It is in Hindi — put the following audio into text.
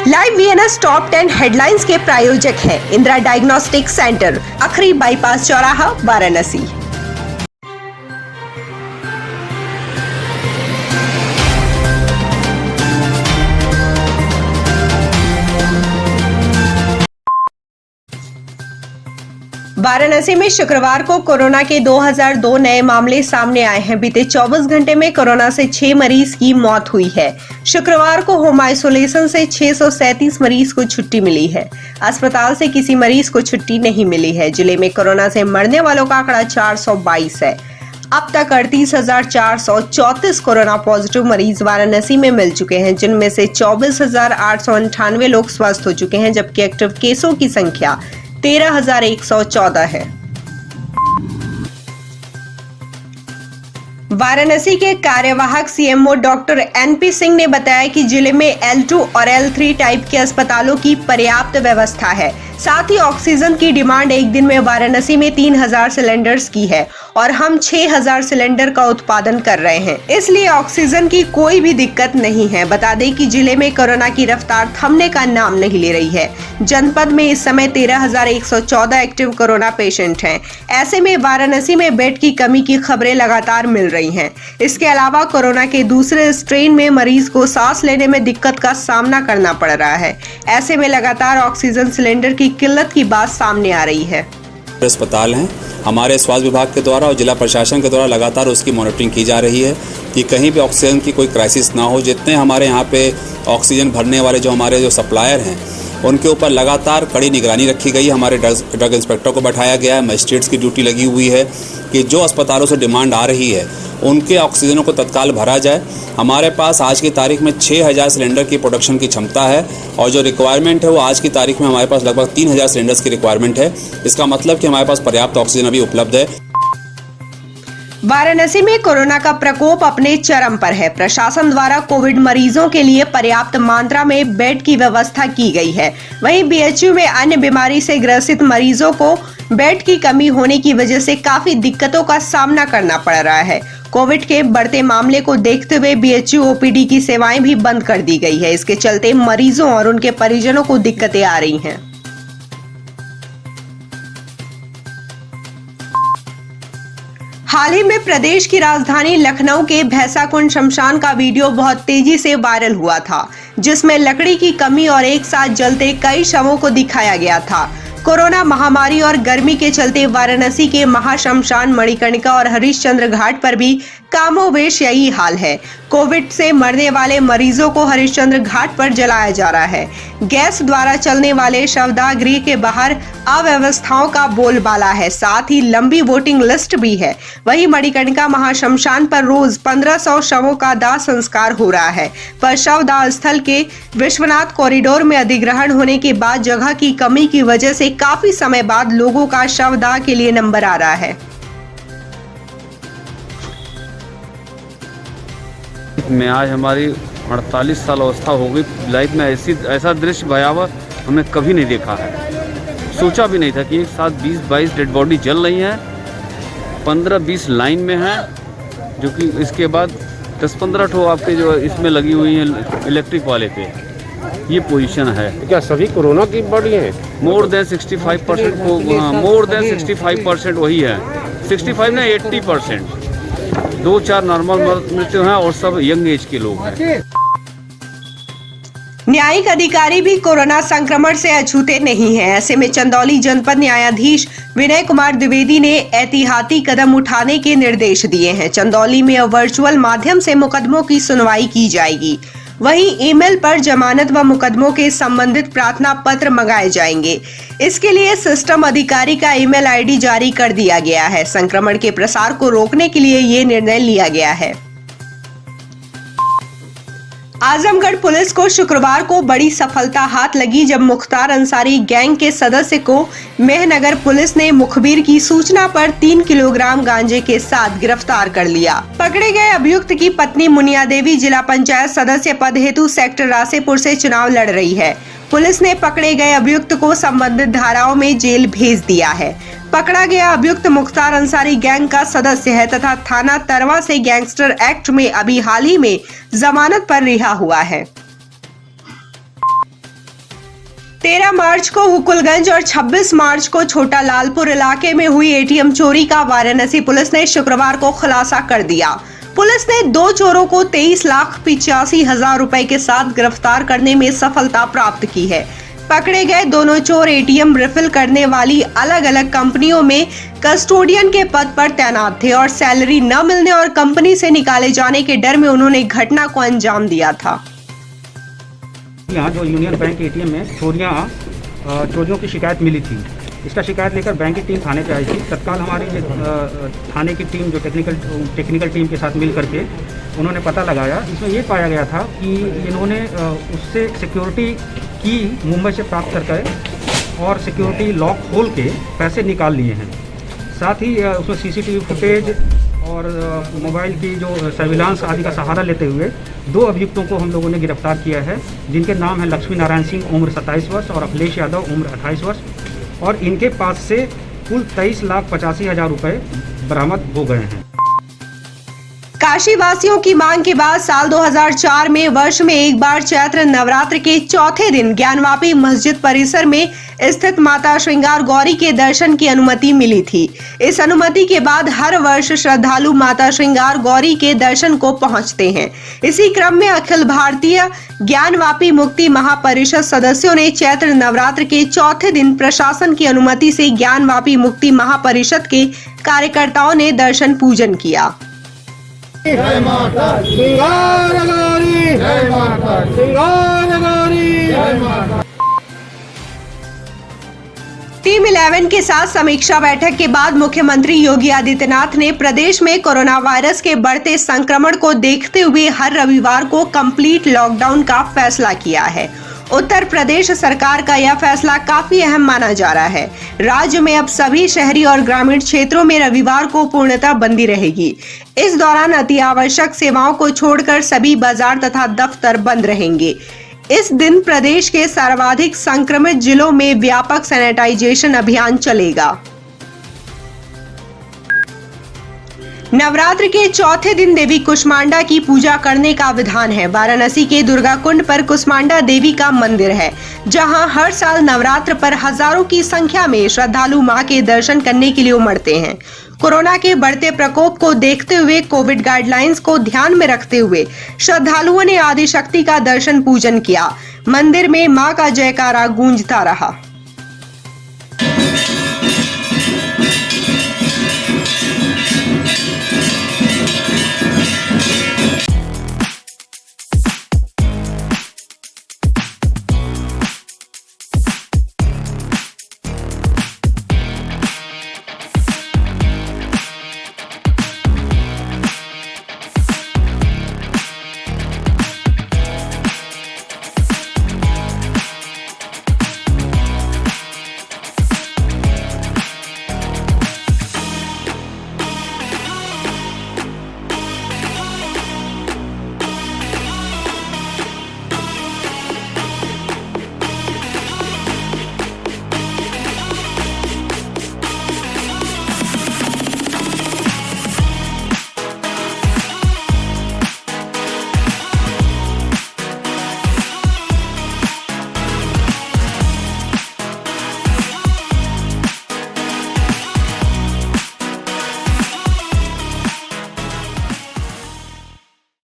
लाइव वीएनएस टॉप 10 हेडलाइंस के प्रायोजक है इंदिरा डायग्नोस्टिक सेंटर, अखरी बाईपास चौराहा, वाराणसी। वाराणसी में शुक्रवार को कोरोना के 2002 नए मामले सामने आए हैं। बीते 24 घंटे में कोरोना से 6 मरीज की मौत हुई है। शुक्रवार को होम आइसोलेशन से 637 मरीज को छुट्टी मिली है। अस्पताल से किसी मरीज को छुट्टी नहीं मिली है। जिले में कोरोना से मरने वालों का आंकड़ा 422 है। अब तक 38,434 कोरोना पॉजिटिव मरीज वाराणसी में मिल चुके हैं, जिनमें से 24,898 लोग स्वस्थ हो चुके हैं, जबकि एक्टिव केसों की संख्या 13,114 है। वाराणसी के कार्यवाहक सीएमओ डॉक्टर एनपी सिंह ने बताया कि जिले में L2 और L3 टाइप के अस्पतालों की पर्याप्त व्यवस्था है। साथ ही ऑक्सीजन की डिमांड एक दिन में वाराणसी में 3,000 सिलेंडर्स की है और हम 6,000 सिलेंडर का उत्पादन कर रहे हैं, इसलिए ऑक्सीजन की कोई भी दिक्कत नहीं है। बता दें कि जिले में कोरोना की रफ्तार थमने का नाम नहीं ले रही है। जनपद में इस समय 13,114 एक्टिव कोरोना पेशेंट हैं। ऐसे में वाराणसी में बेड की कमी की खबरें लगातार मिल रही हैं। इसके अलावा कोरोना के दूसरे स्ट्रेन में मरीज को सांस लेने में दिक्कत का सामना करना पड़ रहा है। ऐसे में लगातार ऑक्सीजन सिलेंडर की किल्लत की बात सामने आ रही है। अस्पताल हैं, हमारे स्वास्थ्य विभाग के द्वारा और जिला प्रशासन के द्वारा लगातार उसकी मॉनिटरिंग की जा रही है कि कहीं भी ऑक्सीजन की कोई क्राइसिस ना हो। जितने हमारे यहाँ पे ऑक्सीजन भरने वाले हमारे सप्लायर हैं, उनके ऊपर लगातार कड़ी निगरानी रखी गई है। हमारे ड्रग इंस्पेक्टर को बैठाया गया है, मजिस्ट्रेट्स की ड्यूटी लगी हुई है कि जो अस्पतालों से डिमांड आ रही है उनके ऑक्सीजनों को तत्काल भरा जाए। हमारे पास आज की तारीख में 6,000 सिलेंडर की प्रोडक्शन की क्षमता है और जो रिक्वायरमेंट है वो आज की तारीख में हमारे पास लगभग 3,000 सिलेंडर्स की रिक्वायरमेंट है। इसका मतलब कि हमारे पास पर्याप्त ऑक्सीजन अभी उपलब्ध है। वाराणसी में कोरोना का प्रकोप अपने चरम पर है। प्रशासन द्वारा कोविड मरीजों के लिए पर्याप्त मात्रा में बेड की व्यवस्था की गई है। वहीं बीएचयू में अन्य बीमारी से ग्रसित मरीजों को बेड की कमी होने की वजह से काफी दिक्कतों का सामना करना पड़ रहा है। कोविड के बढ़ते मामले को देखते हुए बीएचयू ओपीडी की सेवाएं भी बंद कर दी गई है। इसके चलते मरीजों और उनके परिजनों को दिक्कतें आ रही हैं। हाल ही में प्रदेश की राजधानी लखनऊ के भैंसाकुंड शमशान का वीडियो बहुत तेजी से वायरल हुआ था, जिसमें लकड़ी की कमी और एक साथ जलते कई शवों को दिखाया गया था। कोरोना महामारी और गर्मी के चलते वाराणसी के महाशमशान मणिकर्णिका और हरिश्चंद्र घाट पर भी कामोवेश यही हाल है। कोविड से मरने वाले मरीजों को हरिश्चंद्र घाट पर जलाया जा रहा है। गैस द्वारा चलने वाले शवदाह गृह के बाहर अव्यवस्थाओं का बोलबाला है, साथ ही लंबी वोटिंग लिस्ट भी है। वहीं मणिकर्णिका महाशमशान पर रोज 1500 शवों का दाह संस्कार हो रहा है, पर शवदाह स्थल के विश्वनाथ कॉरिडोर में अधिग्रहण होने के बाद जगह की कमी की वजह से काफी समय बाद लोगों का शवदाह के लिए नंबर आ रहा है। में आज हमारी 48 साल अवस्था हो गई। लाइफ में ऐसा दृश्य भयावह हमने कभी नहीं देखा है। सोचा भी नहीं था कि एक साथ 20-22 डेड बॉडी जल रही हैं, 15-20 लाइन में हैं, जो कि इसके बाद 10-15 ठो आपके जो इसमें लगी हुई हैं इलेक्ट्रिक वाले पे। ये पोजीशन है। क्या सभी कोरोना की बॉडी है? मोर देन 65% को, मोर देन 65% वही है। 65 ना 80%। 2-4 नॉर्मल मृत्यु हैं और सब यंग एज के लोग हैं। न्यायिक अधिकारी भी कोरोना संक्रमण से अछूते नहीं हैं। ऐसे में चंदौली जनपद न्यायाधीश विनय कुमार द्विवेदी ने एहतियाती कदम उठाने के निर्देश दिए हैं। चंदौली में अब वर्चुअल माध्यम से मुकदमों की सुनवाई की जाएगी। वहीं ईमेल पर जमानत व मुकदमों के संबंधित प्रार्थना पत्र मंगाए जाएंगे। इसके लिए सिस्टम अधिकारी का ईमेल आईडी जारी कर दिया गया है। संक्रमण के प्रसार को रोकने के लिए ये निर्णय लिया गया है। आजमगढ़ पुलिस को शुक्रवार को बड़ी सफलता हाथ लगी जब मुख्तार अंसारी गैंग के सदस्य को मेहनगर पुलिस ने मुखबिर की सूचना पर 3 किलोग्राम गांजे के साथ गिरफ्तार कर लिया। पकड़े गए अभियुक्त की पत्नी मुनिया देवी जिला पंचायत सदस्य पद हेतु सेक्टर रासेपुर से चुनाव लड़ रही है। पुलिस ने पकड़े गए अभियुक्त को संबंधित धाराओं में जेल भेज दिया है। पकड़ा गया अभियुक्त मुख्तार अंसारी गैंग का सदस्य है तथा थाना तरवा से गैंगस्टर एक्ट में अभी हाल ही में जमानत पर रिहा हुआ है। 13 मार्च को हुकुलगंज और 26 मार्च को छोटा लालपुर इलाके में हुई एटीएम चोरी का वाराणसी पुलिस ने शुक्रवार को खुलासा कर दिया। पुलिस ने 2 चोरों को 23,85,000 रुपए के साथ गिरफ्तार करने में सफलता प्राप्त की है। पकड़े गए दोनों चोर एटीएम रिफिल करने वाली अलग अलग कंपनियों में कस्टोडियन के पद पर तैनात थे और सैलरी न मिलने और कंपनी से निकाले जाने के डर में उन्होंने घटना को अंजाम दिया था। यहाँ जो यूनियन बैंक एटीएम में चोरियों की शिकायत मिली थी, इसका शिकायत लेकर बैंक की टीम थाने पे आई थी। तत्काल हमारी थाने की टीम जो टेक्निकल टीम के साथ मिल करके उन्होंने पता लगाया। इसमें ये पाया गया था कि इन्होंने उससे सिक्योरिटी की मुंबई से प्राप्त करके और सिक्योरिटी लॉक खोल के पैसे निकाल लिए हैं। साथ ही उसमें सीसीटीवी फुटेज और मोबाइल की जो सर्विलांस आदि का सहारा लेते हुए 2 अभियुक्तों को हम लोगों ने गिरफ्तार किया है, जिनके नाम है लक्ष्मी नारायण सिंह उम्र 27 वर्ष और अखिलेश यादव उम्र 28 वर्ष और इनके पास से कुल 23,85,000 रुपये बरामद हो गए हैं। काशी वासियों की मांग के बाद साल 2004 में वर्ष में एक बार चैत्र नवरात्र के चौथे दिन ज्ञानवापी मस्जिद परिसर में स्थित माता श्रृंगार गौरी के दर्शन की अनुमति मिली थी। इस अनुमति के बाद हर वर्ष श्रद्धालु माता श्रृंगार गौरी के दर्शन को पहुंचते हैं। इसी क्रम में अखिल भारतीय ज्ञानवापी मुक्ति महापरिषद सदस्यों ने चैत्र नवरात्र के चौथे दिन प्रशासन की अनुमति से ज्ञानवापी मुक्ति महापरिषद के कार्यकर्ताओं ने दर्शन पूजन किया। जय माता श्रृंगार गौरी, जय माता श्रृंगार गौरी, जय माता। टीम 11 के साथ समीक्षा बैठक के बाद मुख्यमंत्री योगी आदित्यनाथ ने प्रदेश में कोरोना वायरस के बढ़ते संक्रमण को देखते हुए हर रविवार को कंप्लीट लॉकडाउन का फैसला किया है। उत्तर प्रदेश सरकार का यह फैसला काफी अहम माना जा रहा है। राज्य में अब सभी शहरी और ग्रामीण क्षेत्रों में रविवार को पूर्णतः बंदी रहेगी। इस दौरान अति आवश्यक सेवाओं को छोड़कर सभी बाजार तथा दफ्तर बंद रहेंगे। इस दिन प्रदेश के सर्वाधिक संक्रमित जिलों में व्यापक सैनिटाइजेशन अभियान चलेगा। नवरात्र के चौथे दिन देवी कुष्मांडा की पूजा करने का विधान है। वाराणसी के दुर्गा कुंड पर कुष्मांडा देवी का मंदिर है, जहां हर साल नवरात्र पर हजारों की संख्या में श्रद्धालु मां के दर्शन करने के लिए उमड़ते हैं। कोरोना के बढ़ते प्रकोप को देखते हुए कोविड गाइडलाइंस को ध्यान में रखते हुए श्रद्धालुओं ने आदिशक्ति का दर्शन पूजन किया। मंदिर में मां का जयकारा गूंजता रहा।